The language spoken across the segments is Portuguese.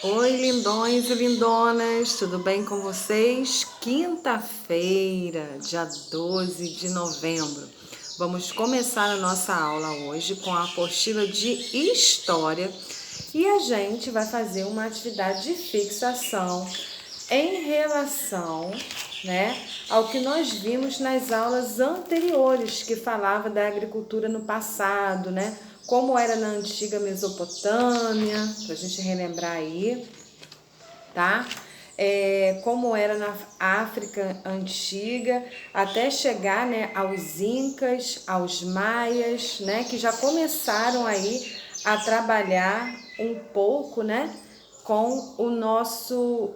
Oi, lindões e lindonas, tudo bem com vocês? Quinta-feira, dia 12 de novembro. Vamos começar a nossa aula hoje com a apostila de História e a gente vai fazer uma atividade de fixação em relação, ao que nós vimos nas aulas anteriores, que falava da agricultura no passado, como era na antiga Mesopotâmia, para a gente relembrar aí, tá? Como era na África antiga, até chegar, aos Incas, aos Maias, que já começaram aí a trabalhar um pouco, com o nosso...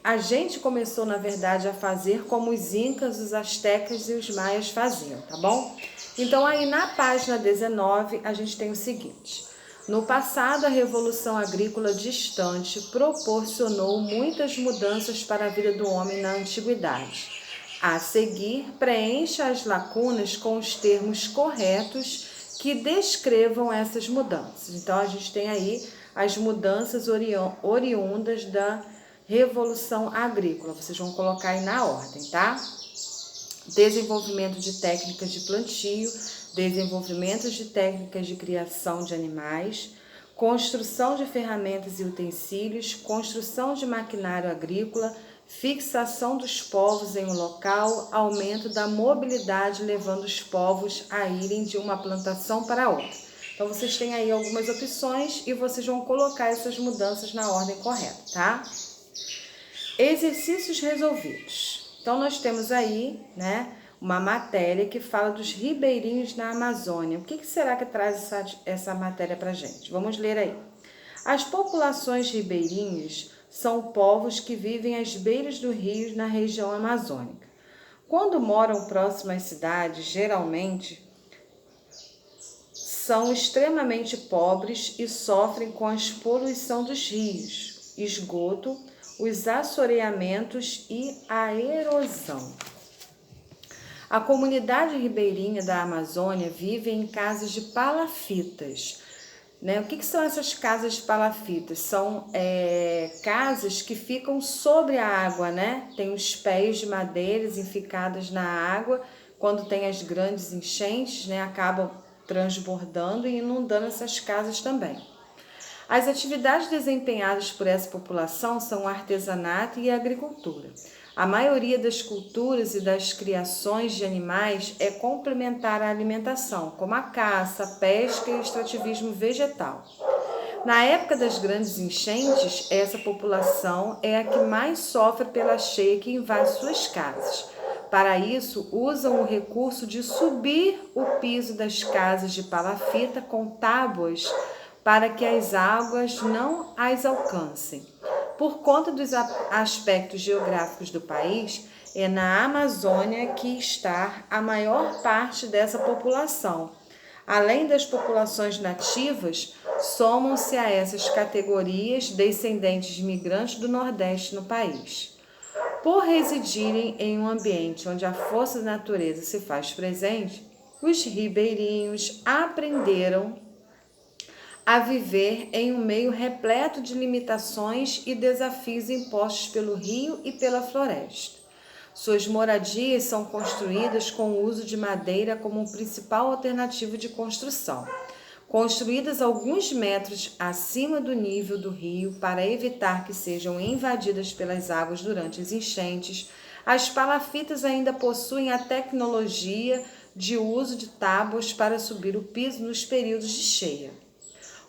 A gente começou, na verdade, a fazer como os Incas, os Astecas e os Maias faziam, tá bom? Então, aí na página 19, a gente tem o seguinte: no passado, a Revolução Agrícola distante proporcionou muitas mudanças para a vida do homem na antiguidade. A seguir, preencha as lacunas com os termos corretos que descrevam essas mudanças. Então, a gente tem aí as mudanças oriundas da Revolução Agrícola. Vocês vão colocar aí na ordem, tá? Desenvolvimento de técnicas de plantio, desenvolvimento de técnicas de criação de animais, construção de ferramentas e utensílios, construção de maquinário agrícola, fixação dos povos em um local, aumento da mobilidade levando os povos a irem de uma plantação para outra. Então, vocês têm aí algumas opções e vocês vão colocar essas mudanças na ordem correta, tá? Exercícios resolvidos. Então, nós temos aí, uma matéria que fala dos ribeirinhos na Amazônia. O que será que traz essa matéria para a gente? Vamos ler aí. As populações ribeirinhas são povos que vivem às beiras do rio na região amazônica. Quando moram próximo às cidades, geralmente são extremamente pobres e sofrem com a poluição dos rios, esgoto, os assoreamentos e a erosão. A comunidade ribeirinha da Amazônia vive em casas de palafitas. O que são essas casas de palafitas? São casas que ficam sobre a água, Tem os pés de madeiras enficadas na água. Quando tem as grandes enchentes, acabam transbordando e inundando essas casas também. As atividades desempenhadas por essa população são o artesanato e a agricultura. A maioria das culturas e das criações de animais é complementar à alimentação, como a caça, a pesca e o extrativismo vegetal. Na época das grandes enchentes, essa população é a que mais sofre pela cheia que invade suas casas. Para isso, usam o recurso de subir o piso das casas de palafita com tábuas para que as águas não as alcancem. Por conta dos aspectos geográficos do país, é na Amazônia que está a maior parte dessa população. Além das populações nativas, somam-se a essas categorias descendentes de migrantes do Nordeste no país. Por residirem em um ambiente onde a força da natureza se faz presente, os ribeirinhos aprenderam a viver em um meio repleto de limitações e desafios impostos pelo rio e pela floresta. Suas moradias são construídas com o uso de madeira como um principal alternativo de construção. Construídas alguns metros acima do nível do rio para evitar que sejam invadidas pelas águas durante as enchentes, as palafitas ainda possuem a tecnologia de uso de tábuas para subir o piso nos períodos de cheia.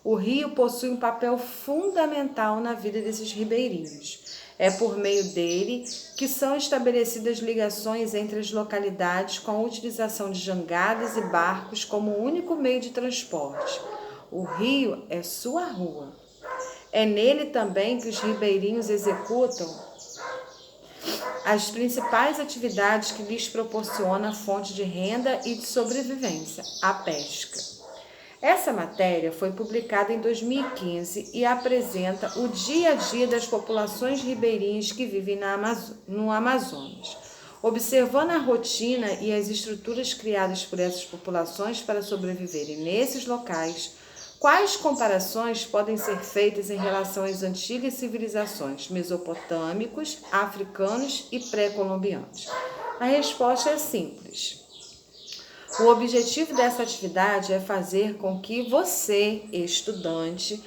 O rio possui um papel fundamental na vida desses ribeirinhos. É por meio dele que são estabelecidas ligações entre as localidades com a utilização de jangadas e barcos como único meio de transporte. O rio é sua rua. É nele também que os ribeirinhos executam as principais atividades que lhes proporcionam fonte de renda e de sobrevivência, a pesca. Essa matéria foi publicada em 2015 e apresenta o dia a dia das populações ribeirinhas que vivem no Amazonas. Observando a rotina e as estruturas criadas por essas populações para sobreviverem nesses locais, Quais comparações podem ser feitas em relação às antigas civilizações mesopotâmicos, africanos e pré-colombianos? A resposta é simples. O objetivo dessa atividade é fazer com que você, estudante,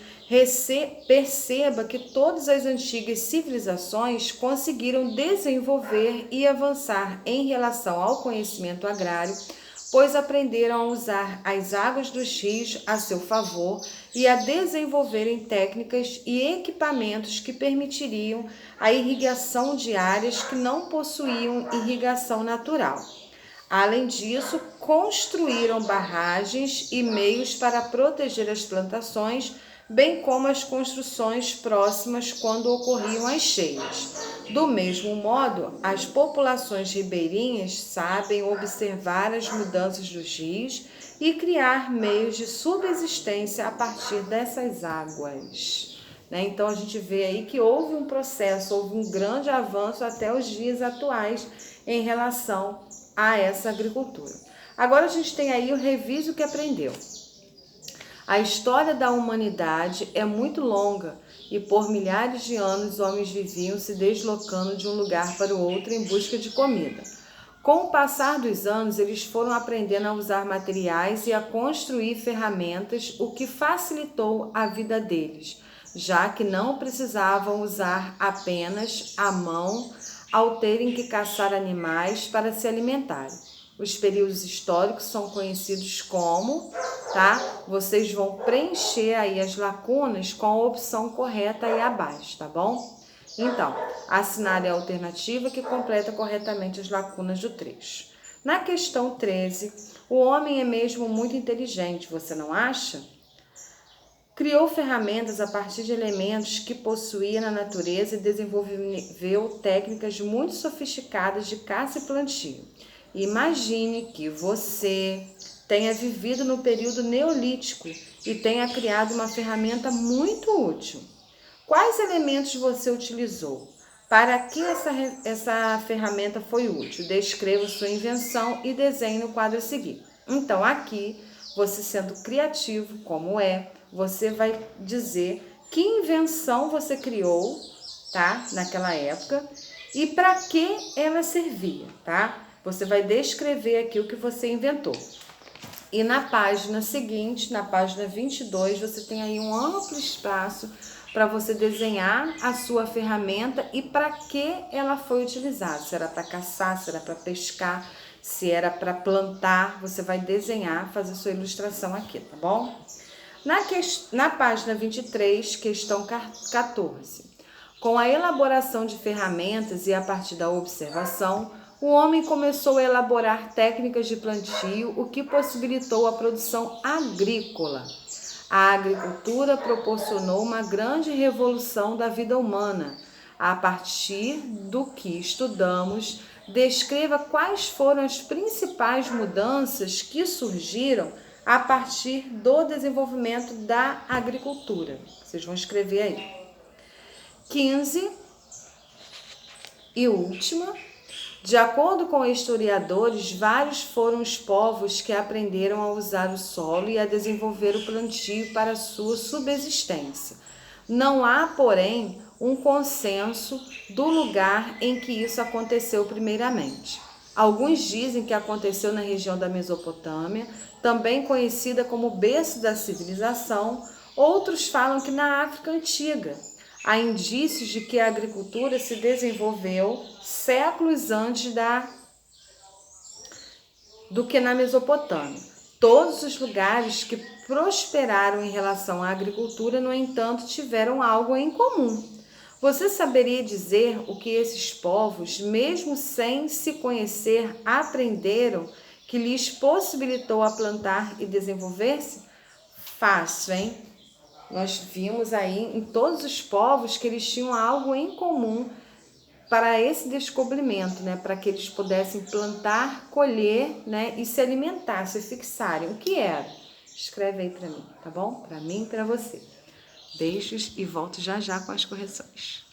perceba que todas as antigas civilizações conseguiram desenvolver e avançar em relação ao conhecimento agrário, pois aprenderam a usar as águas dos rios a seu favor e a desenvolverem técnicas e equipamentos que permitiriam a irrigação de áreas que não possuíam irrigação natural. Além disso, construíram barragens e meios para proteger as plantações, bem como as construções próximas quando ocorriam as cheias. Do mesmo modo, as populações ribeirinhas sabem observar as mudanças dos rios e criar meios de subsistência a partir dessas águas. Então, a gente vê aí que houve um processo, houve um grande avanço até os dias atuais em relação a essa agricultura. Agora a gente tem aí o Revise o que aprendeu. A história da humanidade é muito longa e por milhares de anos os homens viviam se deslocando de um lugar para o outro em busca de comida. Com o passar dos anos, eles foram aprendendo a usar materiais e a construir ferramentas, o que facilitou a vida deles, já que não precisavam usar apenas a mão ao terem que caçar animais para se alimentarem. Os períodos históricos são conhecidos como, tá? Vocês vão preencher aí as lacunas com a opção correta aí abaixo, tá bom? Então, assinale a alternativa que completa corretamente as lacunas do trecho. Na questão 13, o homem é mesmo muito inteligente, você não acha? Criou ferramentas a partir de elementos que possuía na natureza e desenvolveu técnicas muito sofisticadas de caça e plantio. Imagine que você tenha vivido no período neolítico e tenha criado uma ferramenta muito útil. Quais elementos você utilizou? Para que essa ferramenta foi útil? Descreva sua invenção e desenhe no quadro a seguir. Então, aqui, você sendo criativo, como você vai dizer que invenção você criou, tá? Naquela época e para que ela servia, tá? Você vai descrever aqui o que você inventou. E na página seguinte, na página 22, você tem aí um amplo espaço para você desenhar a sua ferramenta e para que ela foi utilizada. Se era para caçar, se era para pescar, se era para plantar, você vai desenhar, fazer sua ilustração aqui, tá bom? Na página 23, questão 14. Com a elaboração de ferramentas e a partir da observação, o homem começou a elaborar técnicas de plantio, o que possibilitou a produção agrícola. A agricultura proporcionou uma grande revolução da vida humana. A partir do que estudamos, descreva quais foram as principais mudanças que surgiram a partir do desenvolvimento da agricultura. Vocês vão escrever aí. 15 e última. De acordo com historiadores, vários foram os povos que aprenderam a usar o solo e a desenvolver o plantio para sua subsistência. Não há, porém, um consenso do lugar em que isso aconteceu primeiramente. Alguns dizem que aconteceu na região da Mesopotâmia, também conhecida como berço da civilização. Outros falam que na África Antiga. Há indícios de que a agricultura se desenvolveu séculos antes do que na Mesopotâmia. Todos os lugares que prosperaram em relação à agricultura, no entanto, tiveram algo em comum. Você saberia dizer o que esses povos, mesmo sem se conhecer, aprenderam que lhes possibilitou a plantar e desenvolver-se? Fácil, hein? Nós vimos aí em todos os povos que eles tinham algo em comum para esse descobrimento, né? Para que eles pudessem plantar, colher, né? E se alimentar, se fixarem. O que era? Escreve aí para mim, tá bom? Para mim e para você. Beijos e volto já já com as correções.